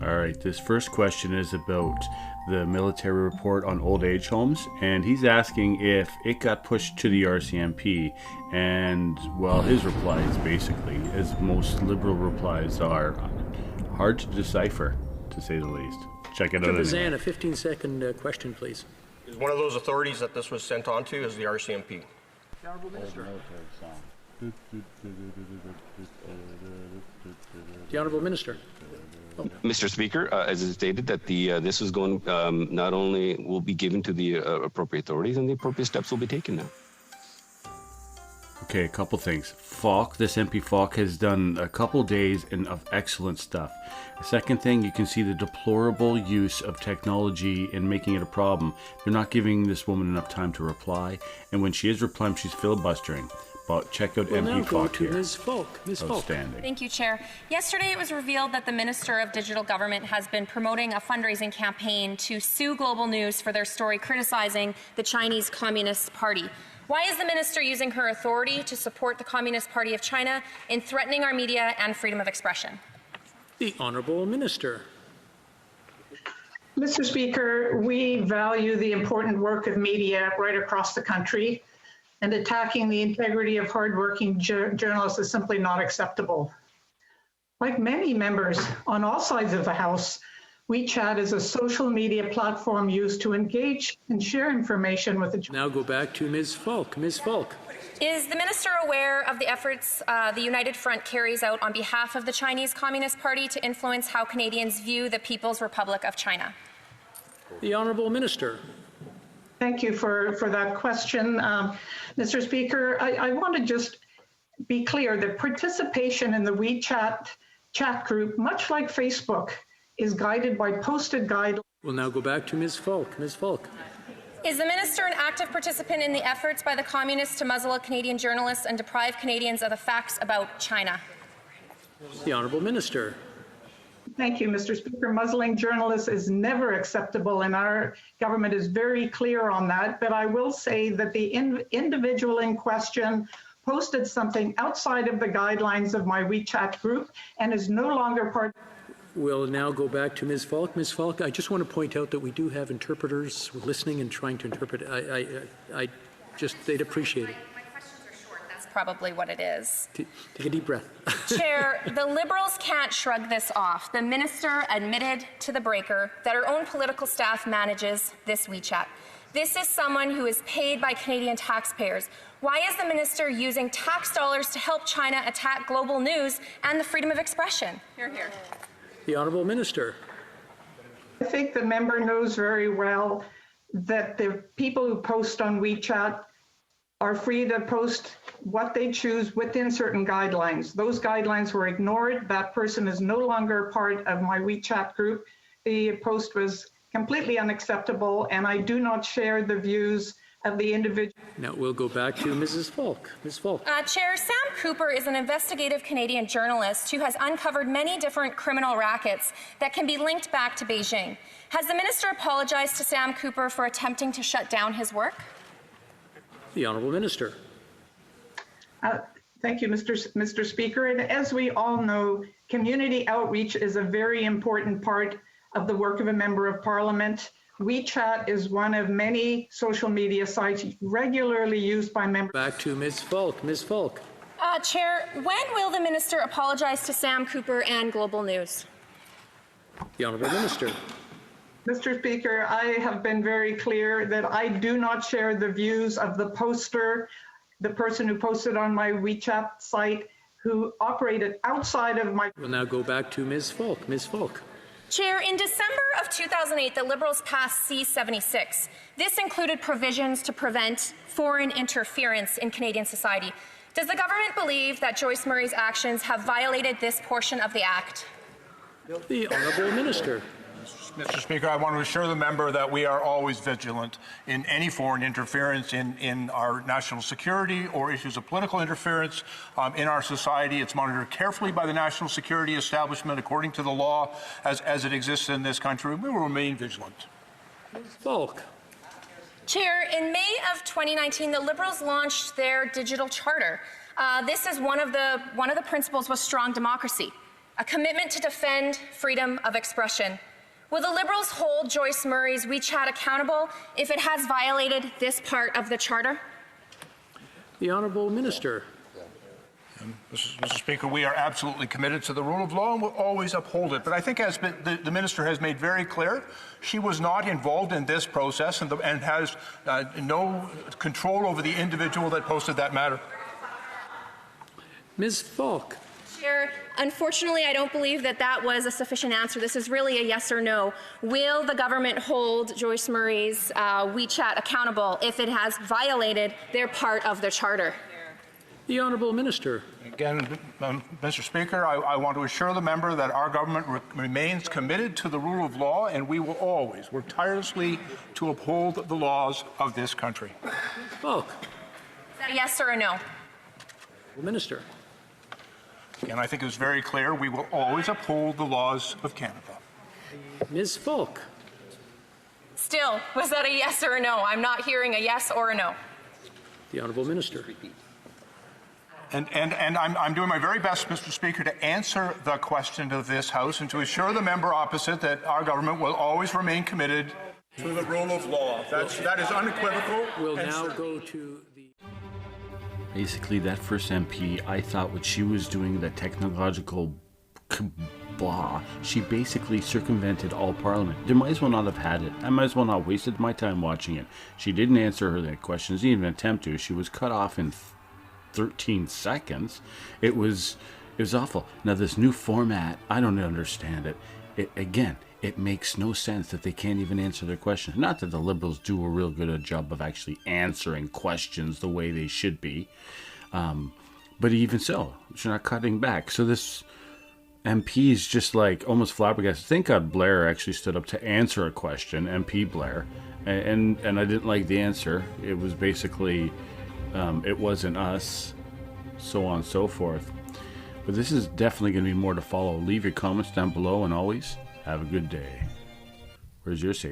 All right, this first question is about the military report on old age homes, and he's asking if it got pushed to the RCMP, and, well, his replies, basically, as most Liberal replies are, hard to decipher, to say the least. Check it out Mr. anyway. Bazan, a 15-second question, please. Is one of those authorities that this was sent on to is the RCMP? The Honourable Minister. The Honourable Minister. Mr. Speaker, as is stated, that this is going not only will be given to the appropriate authorities, and the appropriate steps will be taken now. Okay, a couple things. Falk, this MP Falk has done a couple days of excellent stuff. The second thing, you can see the deplorable use of technology in making it a problem. They're not giving this woman enough time to reply, and when she is replying, she's filibustering. But check out MP Falk here. Ms. Falk. Ms. Falk. Outstanding. Thank you, Chair. Yesterday it was revealed that the Minister of Digital Government has been promoting a fundraising campaign to sue Global News for their story criticizing the Chinese Communist Party. Why is the Minister using her authority to support the Communist Party of China in threatening our media and freedom of expression? The Honourable Minister. Mr. Speaker, we value the important work of media right across the country, and attacking the integrity of hardworking journalists is simply not acceptable. Like many members on all sides of the House, WeChat is a social media platform used to engage and share information with the... Now go back to Ms. Falk. Ms. Falk. Is the Minister aware of the efforts the United Front carries out on behalf of the Chinese Communist Party to influence how Canadians view the People's Republic of China? The Honourable Minister. Thank you for that question. Mr. Speaker, I want to just be clear that participation in the WeChat chat group, much like Facebook, is guided by posted guidelines. We'll now go back to Ms. Falk. Ms. Falk. Is the Minister an active participant in the efforts by the Communists to muzzle Canadian journalists and deprive Canadians of the facts about China? The Honourable Minister. Thank you, Mr. Speaker. Muzzling journalists is never acceptable, and our government is very clear on that. But I will say that the individual in question posted something outside of the guidelines of my WeChat group and is no longer part. We'll now go back to Ms. Falk. Ms. Falk, I just want to point out that we do have interpreters listening and trying to interpret. They'd appreciate it. My questions are short. That's probably what it is. Take a deep breath. Chair, the Liberals can't shrug this off. The Minister admitted to the breaker that her own political staff manages this WeChat. This is someone who is paid by Canadian taxpayers. Why is the Minister using tax dollars to help China attack Global News and the freedom of expression? Hear, hear. The Honourable Minister. I think the member knows very well that the people who post on WeChat are free to post what they choose within certain guidelines. Those guidelines were ignored. That person is no longer part of my WeChat group. The post was completely unacceptable, and I do not share the views of the individual. Now we'll go back to Mrs. Falk. Ms. Falk. Chair, Sam Cooper is an investigative Canadian journalist who has uncovered many different criminal rackets that can be linked back to Beijing. Has the Minister apologized to Sam Cooper for attempting to shut down his work? The Honourable Minister. Thank you, Mr. Speaker. And as we all know, community outreach is a very important part of the work of a member of Parliament. WeChat is one of many social media sites regularly used by members. Back to Ms. Falk. Ms. Falk. Chair, when will the Minister apologize to Sam Cooper and Global News? The Honourable Minister. Mr. Speaker, I have been very clear that I do not share the views of the poster, the person who posted on my WeChat site, who operated outside of my... We'll now go back to Ms. Falk. Ms. Falk. Chair, in December of 2008, the Liberals passed C-76. This included provisions to prevent foreign interference in Canadian society. Does the government believe that Joyce Murray's actions have violated this portion of the Act? The Honourable Minister. Mr. Speaker, I want to assure the member that we are always vigilant in any foreign interference in our national security or issues of political interference in our society. It's monitored carefully by the national security establishment according to the law as it exists in this country. We will remain vigilant. Falk. Chair, in May of 2019, the Liberals launched their digital charter. This is one of the principles was strong democracy. a commitment to defend freedom of expression. Will the Liberals hold Joyce Murray's WeChat accountable if it has violated this part of the Charter? The Honourable Minister. Mr. Speaker, we are absolutely committed to the rule of law and will always uphold it. But I think, as the Minister has made very clear, she was not involved in this process and has no control over the individual that posted that matter. Ms. Falk. Chair, unfortunately, I don't believe that that was a sufficient answer. This is really a yes or no. Will the government hold Joyce Murray's WeChat accountable if it has violated their part of the Charter? The Honourable Minister. Again, Mr. Speaker, I want to assure the member that our government remains committed to the rule of law, and we will always work tirelessly to uphold the laws of this country. Falk. Is that a yes or a no? Minister. And I think it was very clear we will always uphold the laws of Canada. Ms. Falk. Still, was that a yes or a no? I'm not hearing a yes or a no. The Honourable Minister. And I'm doing my very best, Mr. Speaker, to answer the question of this House and to assure the member opposite that our government will always remain committed to the rule of law. That is unequivocal. We'll now go to the... Basically, that first MP, I thought what she was doing, the technological blah, she basically circumvented all Parliament. They might as well not have had it. I might as well not wasted my time watching it. She didn't answer her questions, didn't even attempt to. She was cut off in 13 seconds. It was awful. Now this new format, I don't understand it. Again, it makes no sense that they can't even answer their questions. Not that the Liberals do a real good job of actually answering questions the way they should be, but even so, she's not cutting back. So this MP is just like almost flabbergasted. Thank God Blair actually stood up to answer a question, MP Blair, and I didn't like the answer. It was basically it wasn't us, so on and so forth. But this is definitely going to be more to follow. Leave your comments down below, and always have a good day. Where's your save?